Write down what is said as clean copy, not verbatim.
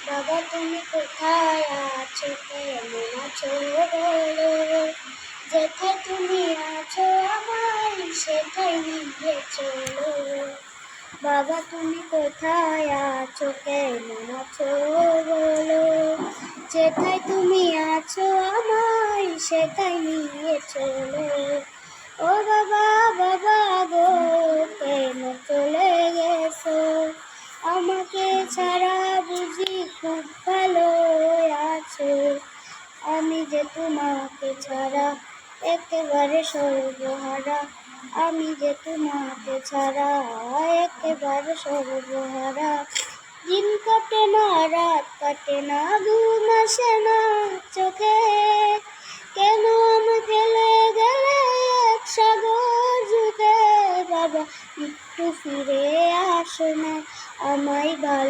বাবা তুমি কোথায় আছো, কেমন আছো বলো, যেথায় তুমি আছো আমায় সেথায় নিয়ে চলো। বাবা তুমি কোথায় আছো, কেমন আছো বলো, যেথায় তুমি আছো আমায় সেথায় নিয়ে চলো। ও বাবা বাবা গো, কেন চলে গেছো, আমাকে ছাড়া বুঝি খুব ভালো আছো। আমি যে তোমাকে ছাড়া একেবারে সর্বহারা, আমি যে তোমাকে ছাড়া একেবারে সর্বহারা। দিন কাটে না রাত কাটে না, ঘুম আসে না চোখে, কেন আমি ফেলে গেলে এক সাগর জুড়ে। বাবা একটু ফিরে আসো না, আমায় ভালো